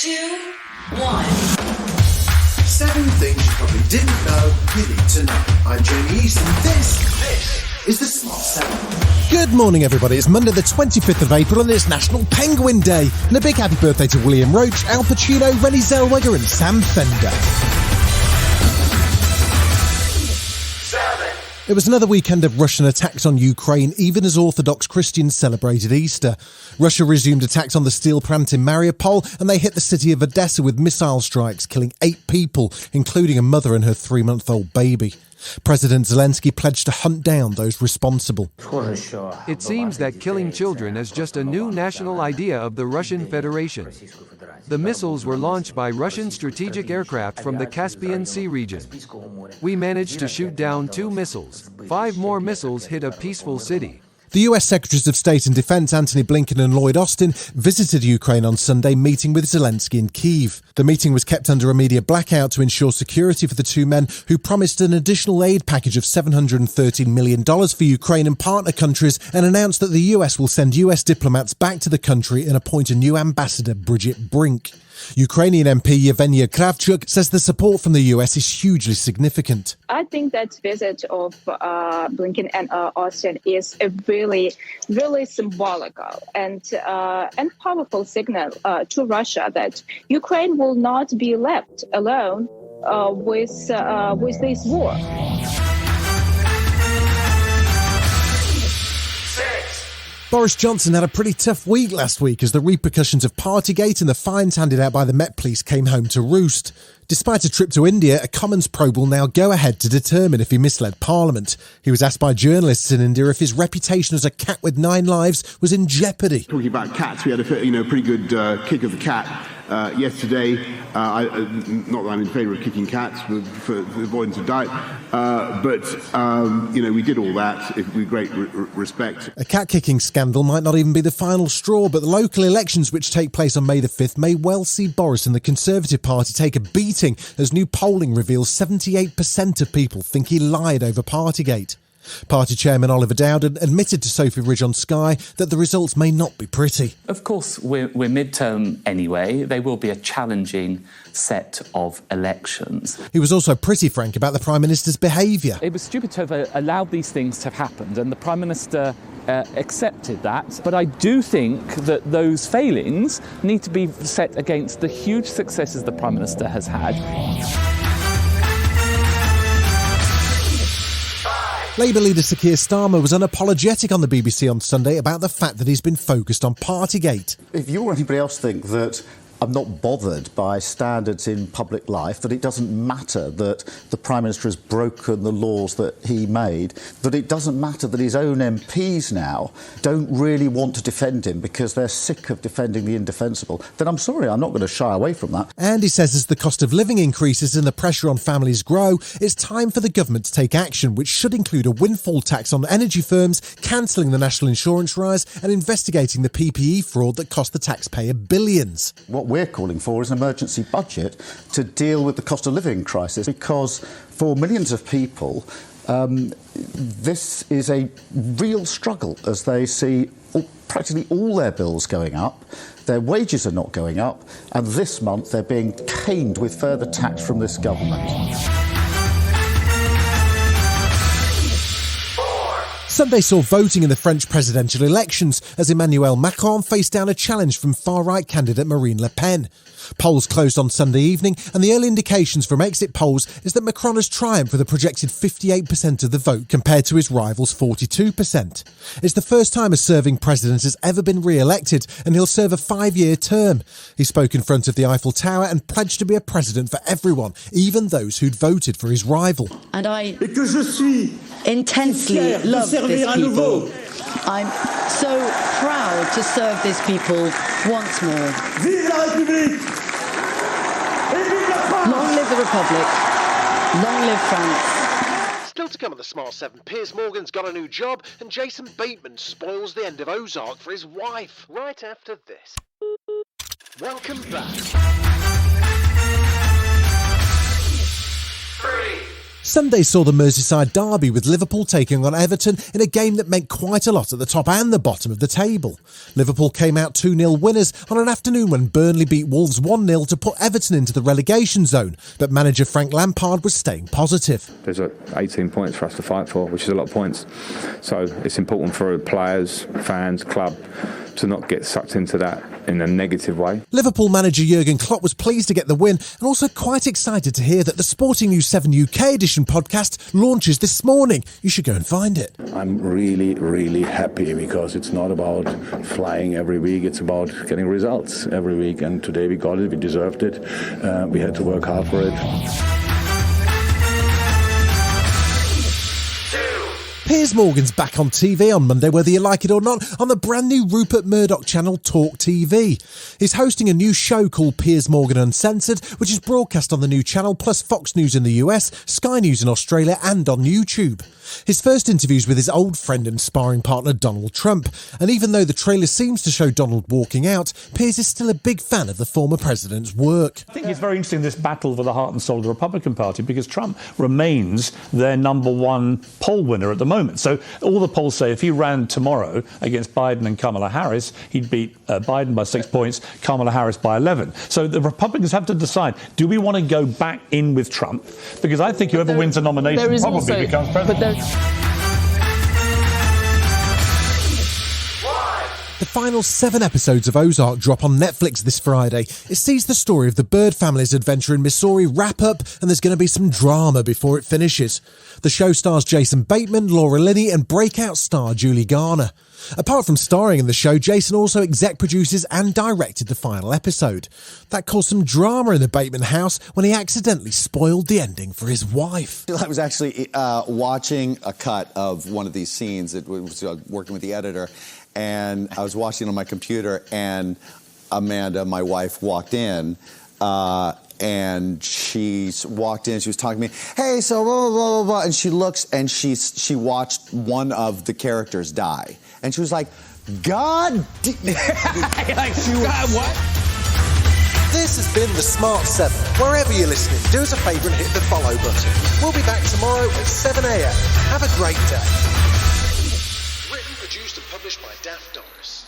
2, 1. 7 things you probably didn't know you need to know. I'm Jamie East, and this is the Smart 7. Good morning, everybody. It's Monday the 25th of April and it's National Penguin Day. And a big happy birthday to William Roach, Al Pacino, Renée Zellweger and Sam Fender. It was another weekend of Russian attacks on Ukraine, even as Orthodox Christians celebrated Easter. Russia resumed attacks on the steel plant in Mariupol, and they hit the city of Odessa with missile strikes, killing 8 people, including a mother and her 3-month-old baby. President Zelensky pledged to hunt down those responsible. It seems that killing children is just a new national idea of the Russian Federation. The missiles were launched by Russian strategic aircraft from the Caspian Sea region. We managed to shoot down 2 missiles. 5 more missiles hit a peaceful city. The US Secretaries of State and Defense Antony Blinken and Lloyd Austin visited Ukraine on Sunday, meeting with Zelensky in Kyiv. The meeting was kept under a media blackout to ensure security for the two men, who promised an additional aid package of $713 million for Ukraine and partner countries, and announced that the US will send US diplomats back to the country and appoint a new ambassador, Bridget Brink. Ukrainian MP Yevgenia Kravchuk says the support from the US is hugely significant. I think that visit of Blinken and Austin is a really, really symbolical and powerful signal to Russia that Ukraine will not be left alone with this war. Boris Johnson had a pretty tough week last week as the repercussions of Partygate and the fines handed out by the Met Police came home to roost. Despite a trip to India, a Commons probe will now go ahead to determine if he misled Parliament. He was asked by journalists in India if his reputation as a cat with 9 lives was in jeopardy. Talking about cats, we had a pretty good kick of the cat yesterday. Not that I'm in favour of kicking cats for avoidance of doubt, but we did all that with great respect. A cat-kicking scandal might not even be the final straw, but the local elections, which take place on May the 5th, may well see Boris and the Conservative Party take a beating, as new polling reveals 78% of people think he lied over Partygate. Party chairman Olivia Davies admitted to Sophie Ridge on Sky that the results may not be pretty. Of course, we're midterm anyway. They will be a challenging set of elections. He was also pretty frank about the Prime Minister's behaviour. It was stupid to have allowed these things to have happened, and the Prime Minister accepted that. But I do think that those failings need to be set against the huge successes the Prime Minister has had. Labour leader Sir Keir Starmer was unapologetic on the BBC on Sunday about the fact that he's been focused on Partygate. If you or anybody else think that I'm not bothered by standards in public life, that it doesn't matter that the Prime Minister has broken the laws that he made, that it doesn't matter that his own MPs now don't really want to defend him because they're sick of defending the indefensible, then I'm sorry, I'm not going to shy away from that. And he says as the cost of living increases and the pressure on families grow, it's time for the government to take action, which should include a windfall tax on energy firms, cancelling the national insurance rise and investigating the PPE fraud that cost the taxpayer billions. What we're calling for is an emergency budget to deal with the cost of living crisis, because for millions of people this is a real struggle as they see practically all their bills going up, their wages are not going up, and this month they're being caned with further tax from this government. Sunday saw voting in the French presidential elections as Emmanuel Macron faced down a challenge from far-right candidate Marine Le Pen. Polls closed on Sunday evening, and the early indications from exit polls is that Macron has triumphed with a projected 58% of the vote compared to his rival's 42%. It's the first time a serving president has ever been re-elected, and he'll serve a 5-year term. He spoke in front of the Eiffel Tower and pledged to be a president for everyone, even those who'd voted for his rival. And I intensely love this people. I'm so proud to serve this people once more. Vive la République! Long live the Republic. Long live France. Still to come on the Smart 7, Piers Morgan's got a new job and Jason Bateman spoils the end of Ozark for his wife. Right after this. Welcome back. 3 Sunday saw the Merseyside derby with Liverpool taking on Everton in a game that meant quite a lot at the top and the bottom of the table. Liverpool came out 2-0 winners on an afternoon when Burnley beat Wolves 1-0 to put Everton into the relegation zone, but manager Frank Lampard was staying positive. There's 18 points for us to fight for, which is a lot of points. So it's important for players, fans, club to not get sucked into that in a negative way. Liverpool manager Jurgen Klopp was pleased to get the win and also quite excited to hear that the Sporting News 7 UK edition podcast launches this morning. You should go and find it. I'm really, really happy because it's not about flying every week, it's about getting results every week, and today we got it, we deserved it, we had to work hard for it. Piers Morgan's back on TV on Monday, whether you like it or not, on the brand new Rupert Murdoch channel Talk TV. He's hosting a new show called Piers Morgan Uncensored, which is broadcast on the new channel, plus Fox News in the US, Sky News in Australia and on YouTube. His first interview's with his old friend and sparring partner Donald Trump, and even though the trailer seems to show Donald walking out, Piers is still a big fan of the former president's work. I think it's very interesting, this battle for the heart and soul of the Republican Party, because Trump remains their number one poll winner at the moment. So all the polls say if he ran tomorrow against Biden and Kamala Harris, he'd beat Biden by 6 points, Kamala Harris by 11. So the Republicans have to decide, do we want to go back in with Trump? Because I think whoever wins the nomination probably becomes president. The final 7 episodes of Ozark drop on Netflix this Friday. It sees the story of the Bird family's adventure in Missouri wrap up, and there's going to be some drama before it finishes. The show stars Jason Bateman, Laura Linney and breakout star Julie Garner. Apart from starring in the show, Jason also exec produces and directed the final episode. That caused some drama in the Bateman house when he accidentally spoiled the ending for his wife. I was actually watching a cut of one of these scenes. It was working with the editor, and I was watching it on my computer, and Amanda, my wife, walked in, and she walked in, she was talking to me, hey, so blah, blah, blah, blah, and she looks, and she watched one of the characters die. And she was like, God, like, God, what? This has been The Smart 7. Wherever you're listening, do us a favour and hit the follow button. We'll be back tomorrow at 7 a.m. Have a great day. Written, produced and published by Daft Doris.